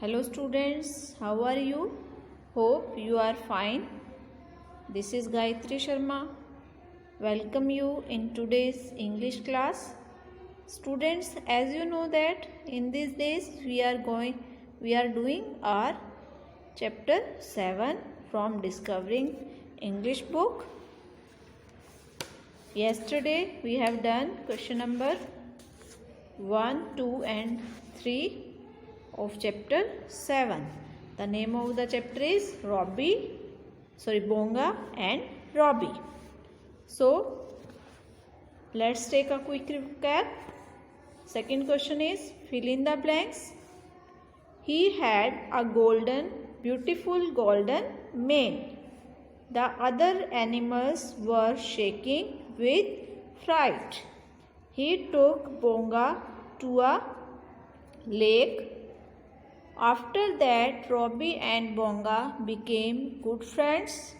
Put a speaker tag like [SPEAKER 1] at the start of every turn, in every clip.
[SPEAKER 1] Hello students, how are you? Hope you are fine. This is Gayatri Sharma. Welcome you in today's English class. Students, as you know that in these days we are doing our chapter 7 from Discovering English book. Yesterday we have done question number 1, 2 and 3 of chapter 7. The name of the chapter is Bonga and Robbie. So let's take a quick recap. Second question is fill in the blanks. He had a beautiful golden mane. The other animals were shaking with fright. He took Bonga to a lake. After that, Robbie and Bonga became good friends.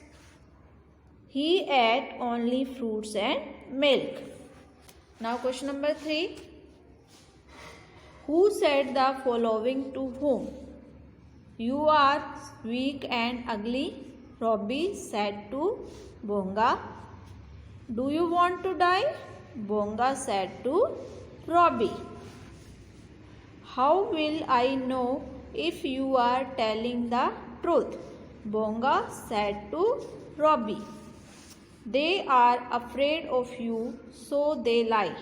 [SPEAKER 1] He ate only fruits and milk. Now question number 3. Who said the following to whom? You are weak and ugly, Robbie said to Bonga. Do you want to die? Bonga said to Robbie. How will I know if you are telling the truth? Bonga said to Robbie. They are afraid of you, so they lie,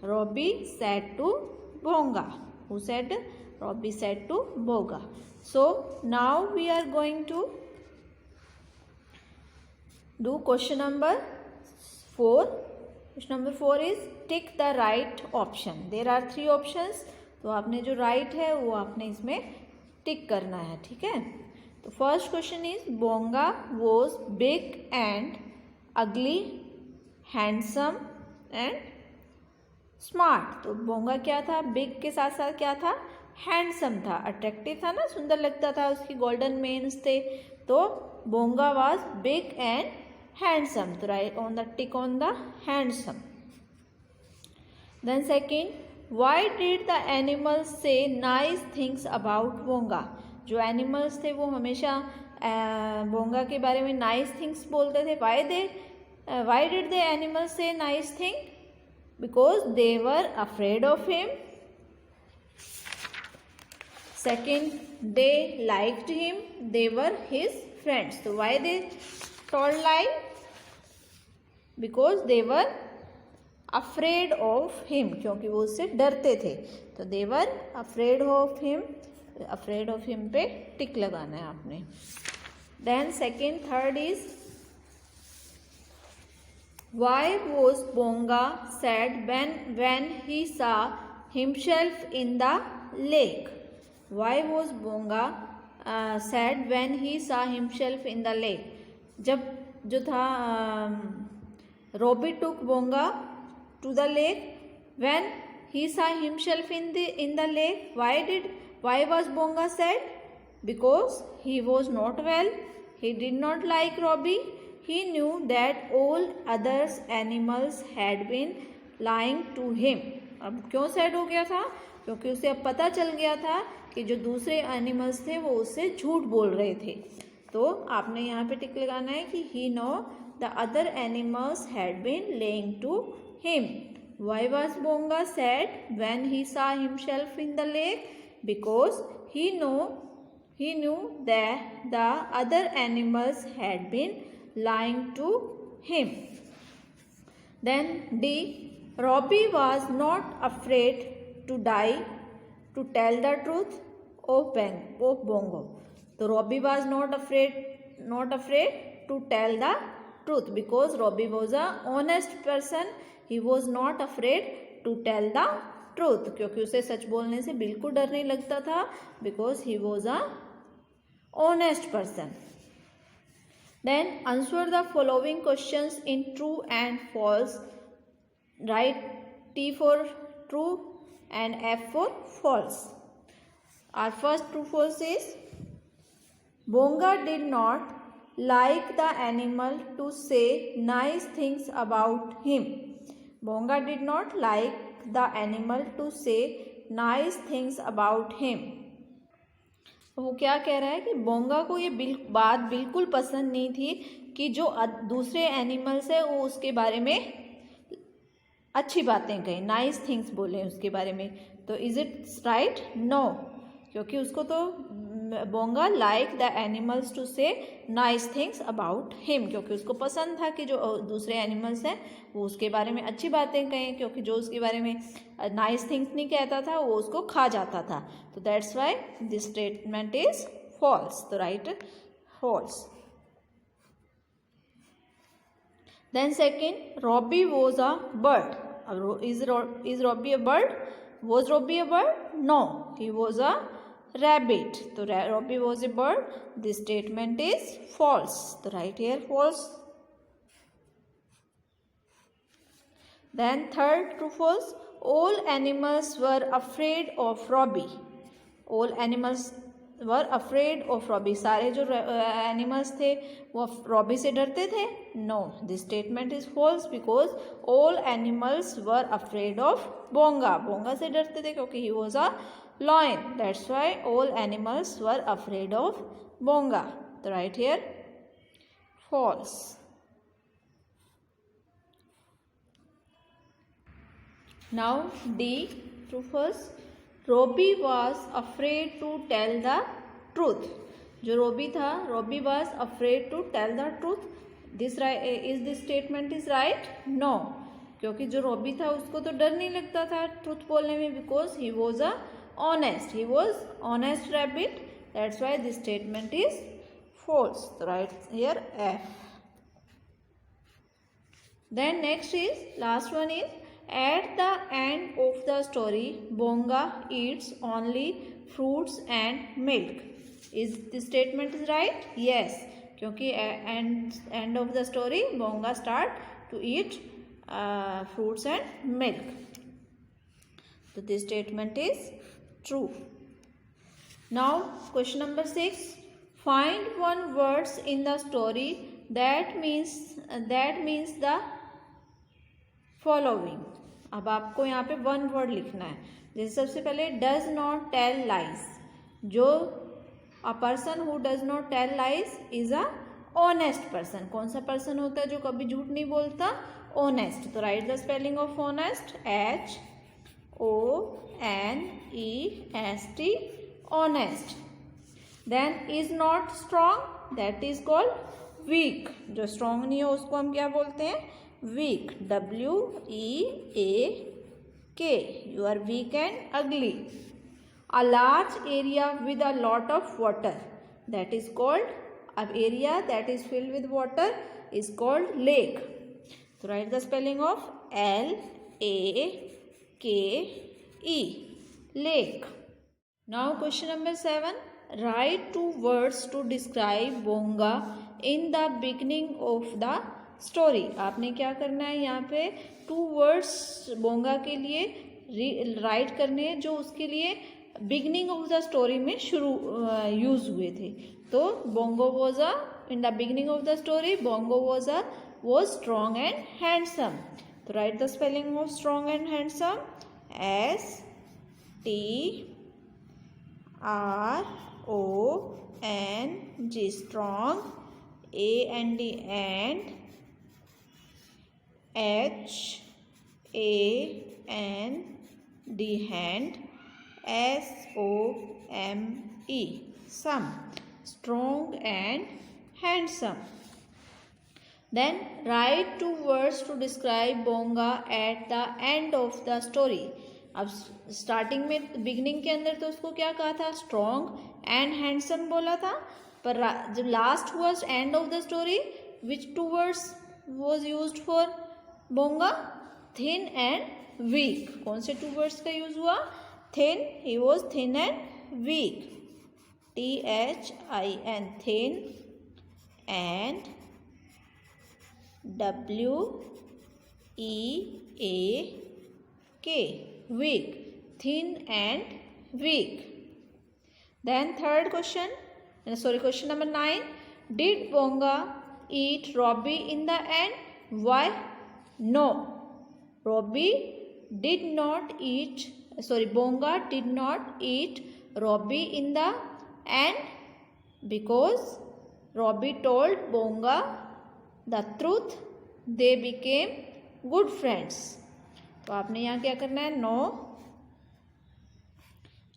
[SPEAKER 1] Robbie said to Bonga. Who said? Robbie said to Bonga. So now we are going to do question number 4. Question number 4 is tick the right option. There are 3 options. तो आपने जो right है वो आपने इसमें टिक करना है, ठीक है. तो first question is Bonga was big and ugly, handsome and smart. तो बोंगा क्या था? बिग के साथ साथ क्या था? हैंडसम था, अट्रैक्टिव था ना, सुंदर लगता था, उसकी गोल्डन मेन्स थे. तो Bonga was big and handsome. तो right on the tick on the handsome. Then second, Why did the animals say nice things about Bonga? जो एनिमल्स थे वो हमेशा बोंगा के बारे में नाइस थिंग्स बोलते थे. Why did the animals say nice thing? Because they were afraid of him. Second, they liked him. They were his friends. So why they told lie? Because they were afraid of him, क्योंकि वो उससे डरते थे. तो they were afraid of him. afraid of him पे टिक लगाना है आपने. Then second, third is why was Bonga sad when he saw himself in the lake? Why was Bonga sad when he saw himself in the lake? जब जो था Robbie took Bonga to the lake. When he saw himself in the lake, why was Bonga sad? Because he was not well. He did not like Robbie. He knew that all others animals had been lying to him. अब क्यों sad हो गया था? क्योंकि उसे अब पता चल गया था कि जो दूसरे एनिमल्स थे वो उससे झूठ बोल रहे थे. तो आपने यहाँ पे टिक लगाना है कि he know the other animals had been lying to him. Why was Bonga sad when he saw himself in the lake? Because he knew that the other animals had been lying to him. Then D, Robbie was not afraid to die to tell the truth of Bongo. So Robbie was not afraid to tell the truth because Robbie was a honest person. He was not afraid to tell the truth, क्योंकि उसे सच बोलने से बिल्कुल डर नहीं लगता था, because he was a honest person. Then answer the following questions in true and false. Write T for true and F for false. Our first true false is Bonga did not like the animal to say nice things about him. Bonga did not like the animal to say nice things about him. वो क्या कह रहा है कि बोंगा को ये बात बिल्कुल पसंद नहीं थी कि जो दूसरे एनिमल्स है वो उसके बारे में अच्छी बातें कहें, नाइस थिंग्स बोलें उसके बारे में। तो इज इट राइट? नो, क्योंकि उसको तो बोंगा लाइक द एनिमल्स टू से नाइस थिंग्स अबाउट हिम, क्योंकि उसको पसंद था कि जो दूसरे एनिमल्स हैं वो उसके बारे में अच्छी बातें कहें, क्योंकि जो उसके बारे में नाइस थिंग्स नहीं कहता था वो उसको खा जाता था। तो that's why this statement is false. तो right false. Then second, Robbie was a bird. Is Robbie a bird? Was Robbie a bird? No, he was a rabbit. So Robbie was a bird. This statement is false. So right here false. Then third, true false. All animals were afraid of Robbie. All animals were afraid of Robbie. सारे जो animals थे वो Robbie से डरते थे? No, this statement is false because all animals were afraid of Bonga. Bonga से डरते थे क्योंकि he was a lion, that's why all animals were afraid of Bonga. तो right here false. Now D, true first. Robbie was afraid to tell the truth. जो Robbie था, Robbie was afraid to tell the truth. Is this statement is right? No, क्योंकि जो Robbie था उसको तो डर नहीं लगता था ट्रूथ बोलने में, because he was a honest, he was honest rabbit, that's why this statement is false. तो right here F. Then next is last one is at the end of the story, Bonga eats only fruits and milk. Is this statement is right? Yes, क्योंकि end of the story, Bonga start to eat fruits and milk. So this statement is true. Now question number 6. Find one words in the story that means the following. अब आपको यहाँ पे one word लिखना है। जैसे सबसे पहले does not tell lies. जो a person who does not tell lies is a honest person. कौन सा पर्सन होता है जो कभी झूठ नहीं बोलता? ऑनेस्ट। तो right the spelling of honest, HONEST, honest. Then is not strong, that is called weak. जो स्ट्रॉन्ग नहीं हो उसको हम क्या बोलते हैं? weak, WEAK. You are weak and ugly. A large area with a lot of water, that is called, an area that is filled with water is called lake. So write the spelling of LAKE, lake. Now question number 7. Write 2 words to describe Bonga in the beginning of the story. आपने क्या करना है यहाँ पे 2 words बोंगा के लिए right करने हैं जो उसके लिए बिगनिंग ऑफ द स्टोरी में शुरू यूज हुए थे। तो Bongo was a, in the beginning of the story Bongo was strong and handsome. तो right the spelling of strong and handsome, STRONG, strong, AND and HAND, hand, SOME, some, strong and handsome. Then write 2 words to describe Bonga at the end of the story. अब starting में beginning के अंदर तो उसको क्या कहा था? Strong and handsome बोला था, पर जब लास्ट हुआ end of the story, which 2 words was used for Bonga? Thin and weak. कौन से 2 वर्ड्स का यूज हुआ? Thin, he was thin and weak, THIN, thin, and WEAK, weak, thin and weak. Then third question, question number 9. Did Bonga eat Robbie in the end? Why? No, Bonga did not eat Robbie in the and because Robbie told Bonga the truth, they became good friends. तो आपने यहाँ क्या करना है? No,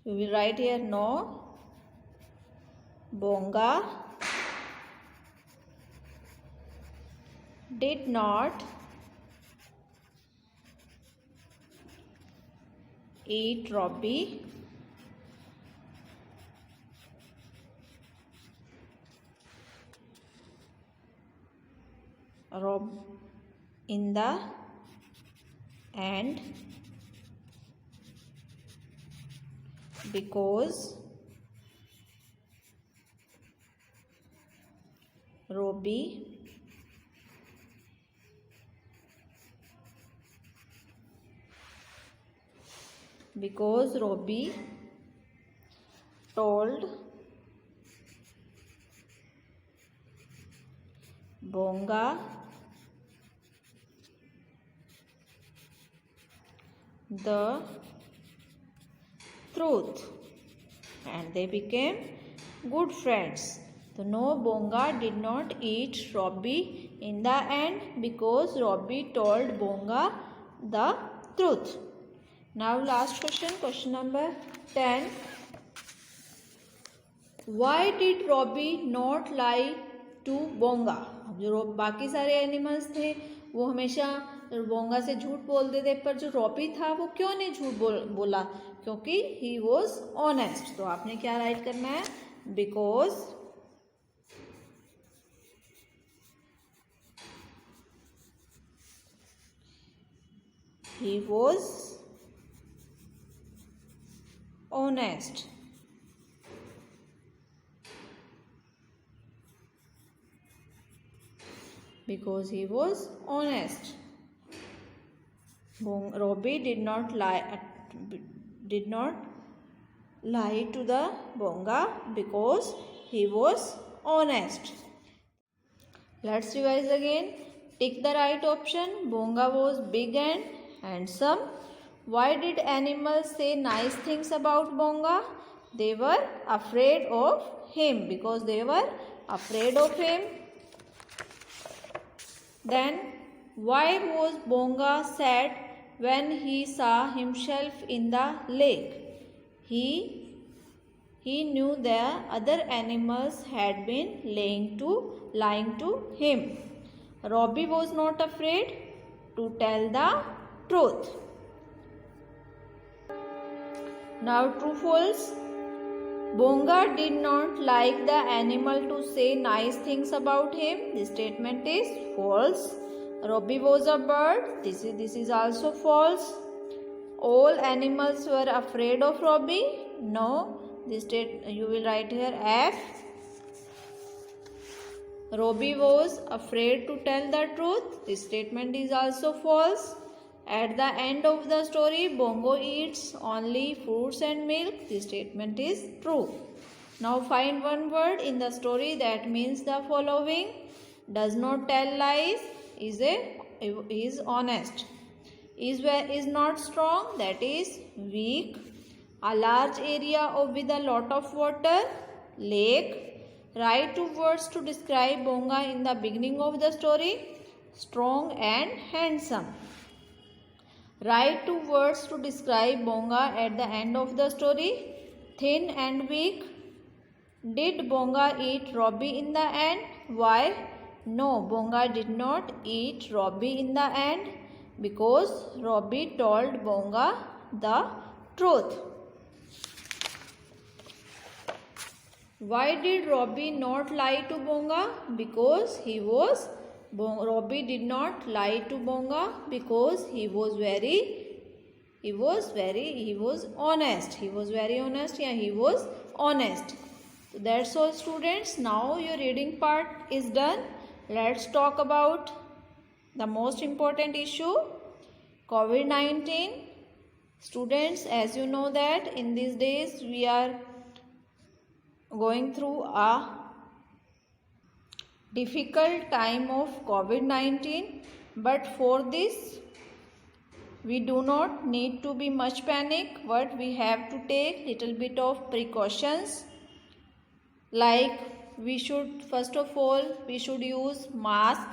[SPEAKER 1] you will write here no, Bonga did not eat Robbie in the end because Robbie told Bonga the truth and they became good friends. So no, Bonga did not eat Robbie in the end because Robbie told Bonga the truth. Now last question, question number 10. Why did Robbie not lie to Bonga? अब जो बाकी सारे animals थे वो हमेशा बोंगा से झूठ बोलते थे, पर जो रॉबी था वो क्यों नहीं झूठ बोला? क्योंकि ही वॉज ऑनेस्ट. तो आपने क्या राइट करना है? Because he was honest. Because he was honest. Robbie did not lie to the Bonga because he was honest. Let's revise again. Tick the right option. Bonga was big and handsome. Why did animals say nice things about Bonga? They were afraid of him, because they were afraid of him. Then, why was Bonga sad when he saw himself in the lake? He knew the other animals had been lying to him. Robbie was not afraid to tell the truth. Now, true false. Bonga did not like the animal to say nice things about him. This statement is false. Robbie was a bird. This is also false. All animals were afraid of Robbie. No. You will write here F. Robbie was afraid to tell the truth. This statement is also false. At the end of the story, Bongo eats only fruits and milk. This statement is true. Now find one word in the story that means the following. Does not tell lies, is honest. Is not strong, that is weak. A large area with a lot of water, lake. Write two words to describe Bonga in the beginning of the story. Strong and handsome. Write two words to describe Bonga at the end of the story. Thin and weak. Did Bonga eat Robbie in the end? Why? No, Bonga did not eat Robbie in the end because Robbie told Bonga the truth. Why did Robbie not lie to Bonga? Because Robbie did not lie to Bonga because he was very honest. He was very honest. Yeah, he was honest. So that's all, students. Now your reading part is done. Let's talk about the most important issue, COVID-19. Students, as you know that in these days we are going through a difficult time of COVID-19, but for this we do not need to be much panic, but we have to take little bit of precautions. like we should, first of all we should use mask.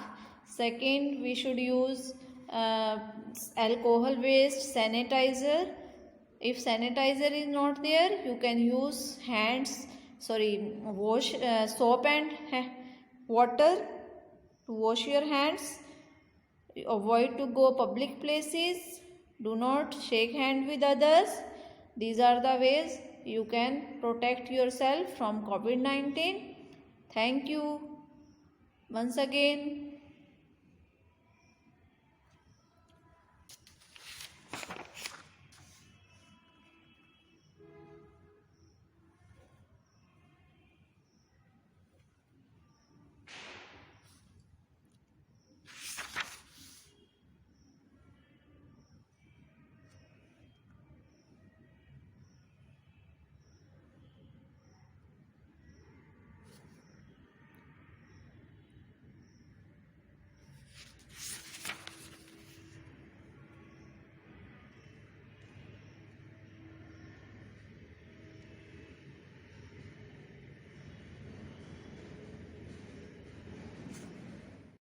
[SPEAKER 1] Second, we should use alcohol based sanitizer. If sanitizer is not there, you can use wash soap and water to wash your hands. Avoid to go public places. Do not shake hand with others. These are the ways you can protect yourself from COVID-19. Thank you once again.